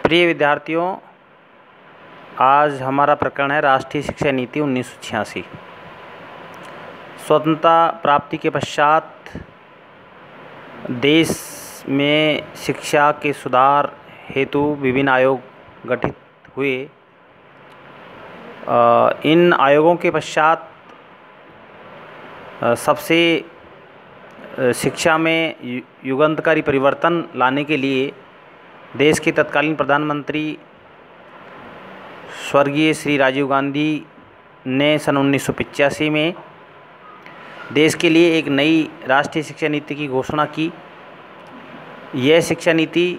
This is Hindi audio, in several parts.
प्रिय विद्यार्थियों, आज हमारा प्रकरण है राष्ट्रीय शिक्षा नीति 1986। स्वतंत्रता प्राप्ति के पश्चात देश में शिक्षा के सुधार हेतु विभिन्न आयोग गठित हुए। इन आयोगों के पश्चात सबसे शिक्षा में युगांतकारी परिवर्तन लाने के लिए देश के तत्कालीन प्रधानमंत्री स्वर्गीय श्री राजीव गांधी ने सन 1985 में देश के लिए एक नई राष्ट्रीय शिक्षा नीति की घोषणा की। यह शिक्षा नीति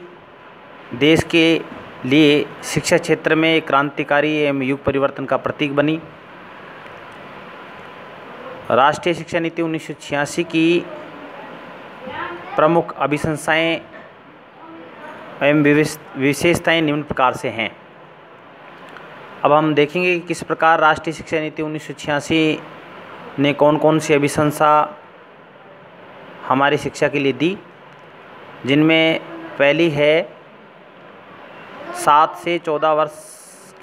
देश के लिए शिक्षा क्षेत्र में एक क्रांतिकारी एवं युग परिवर्तन का प्रतीक बनी। राष्ट्रीय शिक्षा नीति 1986 की प्रमुख अभिशंसाएं एवं विशेषताएं निम्न प्रकार से हैं। अब हम देखेंगे कि किस प्रकार राष्ट्रीय शिक्षा नीति 1986 ने कौन कौन सी अभिशंसा हमारी शिक्षा के लिए दी, जिनमें पहली है 7 से 14 वर्ष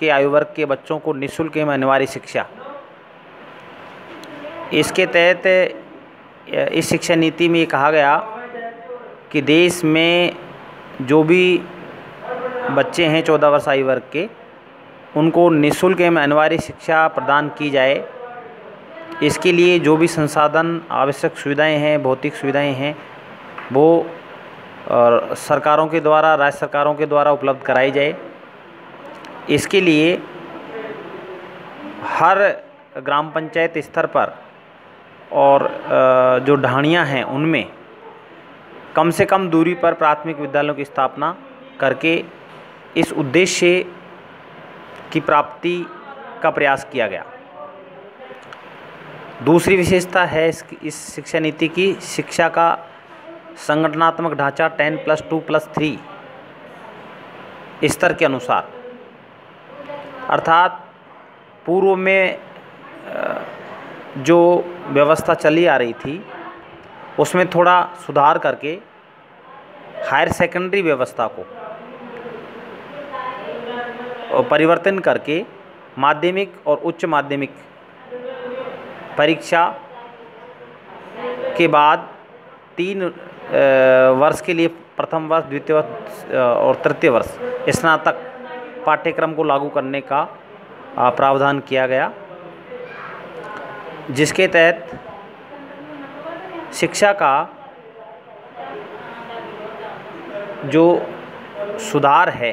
के आयु वर्ग के बच्चों को निःशुल्क एवं अनिवार्य शिक्षा। इसके तहत इस शिक्षा नीति में कहा गया कि देश में जो भी बच्चे हैं 14 वर्ष आयु वर्ग के, उनको निःशुल्क एवं अनिवार्य शिक्षा प्रदान की जाए। इसके लिए जो भी संसाधन आवश्यक सुविधाएं हैं, भौतिक सुविधाएं हैं, वो सरकारों के द्वारा, राज्य सरकारों के द्वारा उपलब्ध कराई जाए। इसके लिए हर ग्राम पंचायत स्तर पर और जो ढाणियाँ हैं उनमें कम से कम दूरी पर प्राथमिक विद्यालयों की स्थापना करके इस उद्देश्य की प्राप्ति का प्रयास किया गया। दूसरी विशेषता है इस शिक्षा नीति की शिक्षा का संगठनात्मक ढांचा 10+2+3 स्तर के अनुसार, अर्थात पूर्व में जो व्यवस्था चली आ रही थी उसमें थोड़ा सुधार करके हायर सेकेंडरी व्यवस्था को परिवर्तन करके माध्यमिक और उच्च माध्यमिक परीक्षा के बाद 3 वर्ष के लिए प्रथम वर्ष, द्वितीय वर्ष और तृतीय वर्ष स्नातक पाठ्यक्रम को लागू करने का प्रावधान किया गया, जिसके तहत शिक्षा का जो सुधार है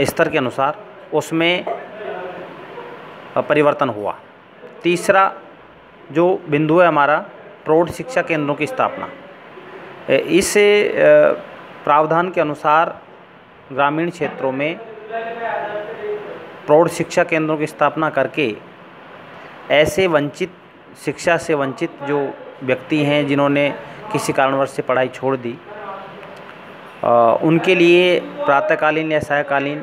स्तर के अनुसार उसमें परिवर्तन हुआ। तीसरा जो बिंदु है हमारा प्रौढ़ शिक्षा केंद्रों की स्थापना। इस प्रावधान के अनुसार ग्रामीण क्षेत्रों में प्रौढ़ शिक्षा केंद्रों की स्थापना करके ऐसे वंचित, शिक्षा से वंचित जो व्यक्ति हैं जिन्होंने किसी कारणवश से पढ़ाई छोड़ दी, उनके लिए प्रातःकालीन या सायंकालीन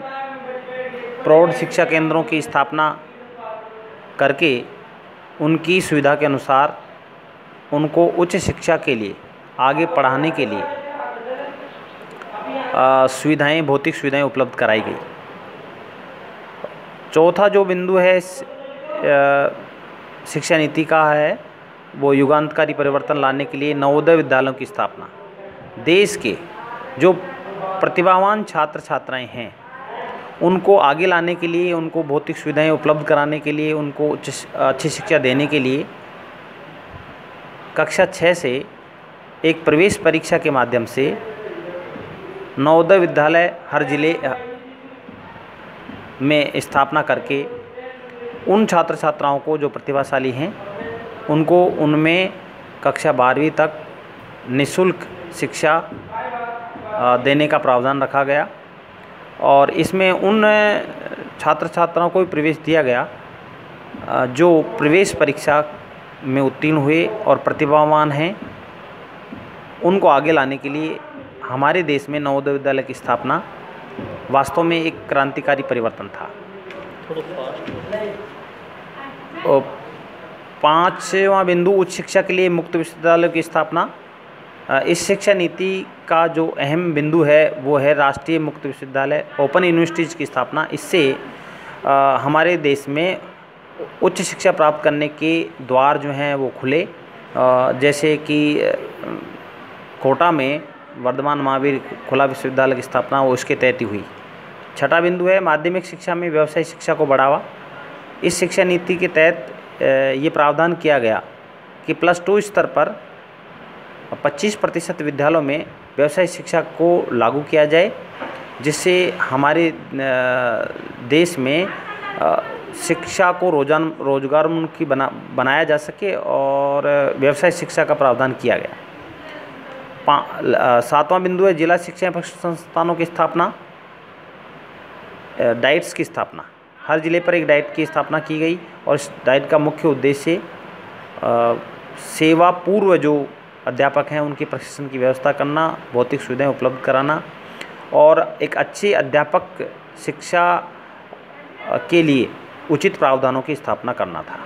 प्रौढ़ शिक्षा केंद्रों की स्थापना करके उनकी सुविधा के अनुसार उनको उच्च शिक्षा के लिए, आगे पढ़ाने के लिए सुविधाएं, भौतिक सुविधाएं उपलब्ध कराई गई। चौथा जो बिंदु है शिक्षा नीति का है वो युगांतकारी परिवर्तन लाने के लिए नवोदय विद्यालयों की स्थापना। देश के जो प्रतिभावान छात्र छात्राएं हैं उनको आगे लाने के लिए, उनको भौतिक सुविधाएं उपलब्ध कराने के लिए, उनको अच्छी शिक्षा देने के लिए कक्षा 6 से एक प्रवेश परीक्षा के माध्यम से नवोदय विद्यालय हर जिले में स्थापना करके उन छात्र छात्राओं को जो प्रतिभाशाली हैं उनको उनमें कक्षा 12वीं तक निःशुल्क शिक्षा देने का प्रावधान रखा गया। और इसमें उन छात्र छात्राओं को भी प्रवेश दिया गया जो प्रवेश परीक्षा में उत्तीर्ण हुए और प्रतिभावान हैं। उनको आगे लाने के लिए हमारे देश में नवोदय विद्यालय की स्थापना वास्तव में एक क्रांतिकारी परिवर्तन था। और 5वां बिंदु उच्च शिक्षा के लिए मुक्त विश्वविद्यालयों की स्थापना। इस शिक्षा नीति का जो अहम बिंदु है वो है राष्ट्रीय मुक्त विश्वविद्यालय, ओपन यूनिवर्सिटीज़ की स्थापना। इससे हमारे देश में उच्च शिक्षा प्राप्त करने के द्वार जो हैं वो खुले। जैसे कि कोटा में वर्धमान महावीर खुला विश्वविद्यालय की स्थापना वो इसके तहत ही हुई। छठा बिंदु है माध्यमिक शिक्षा में व्यावसायिक शिक्षा को बढ़ावा। इस शिक्षा नीति के तहत ये प्रावधान किया गया कि +2 स्तर पर 25% विद्यालयों में व्यावसायिक शिक्षा को लागू किया जाए, जिससे हमारे देश में शिक्षा को रोजगारोन्मुखी बनाया जा सके और व्यावसायिक शिक्षा का प्रावधान किया गया। 7वां बिंदु है जिला शिक्षा प्रशिक्षण संस्थानों की स्थापना, डाइट्स की स्थापना। हर जिले पर एक डाइट की स्थापना की गई और इस डाइट का मुख्य उद्देश्य सेवा पूर्व जो अध्यापक हैं उनके प्रशिक्षण की व्यवस्था करना, भौतिक सुविधाएं उपलब्ध कराना और एक अच्छे अध्यापक शिक्षा के लिए उचित प्रावधानों की स्थापना करना था।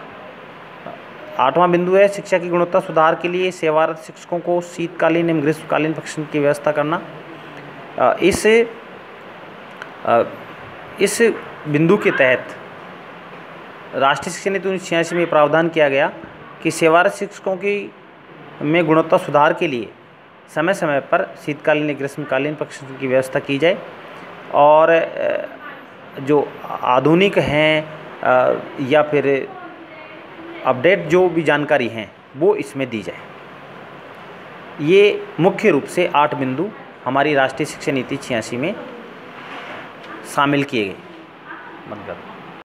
8वां बिंदु है शिक्षा की गुणवत्ता सुधार के लिए सेवारत शिक्षकों को शीतकालीन एवं ग्रीष्मकालीन प्रशिक्षण की व्यवस्था करना। इस बिंदु के तहत राष्ट्रीय शिक्षा नीति 1986 में प्रावधान किया गया कि सेवारत शिक्षकों की में गुणवत्ता सुधार के लिए समय समय पर शीतकालीन ग्रीष्मकालीन प्रशिक्षण की व्यवस्था की जाए और जो आधुनिक हैं या फिर अपडेट जो भी जानकारी हैं वो इसमें दी जाए। ये मुख्य रूप से 8 बिंदु हमारी राष्ट्रीय शिक्षा नीति 86 में शामिल किए गए।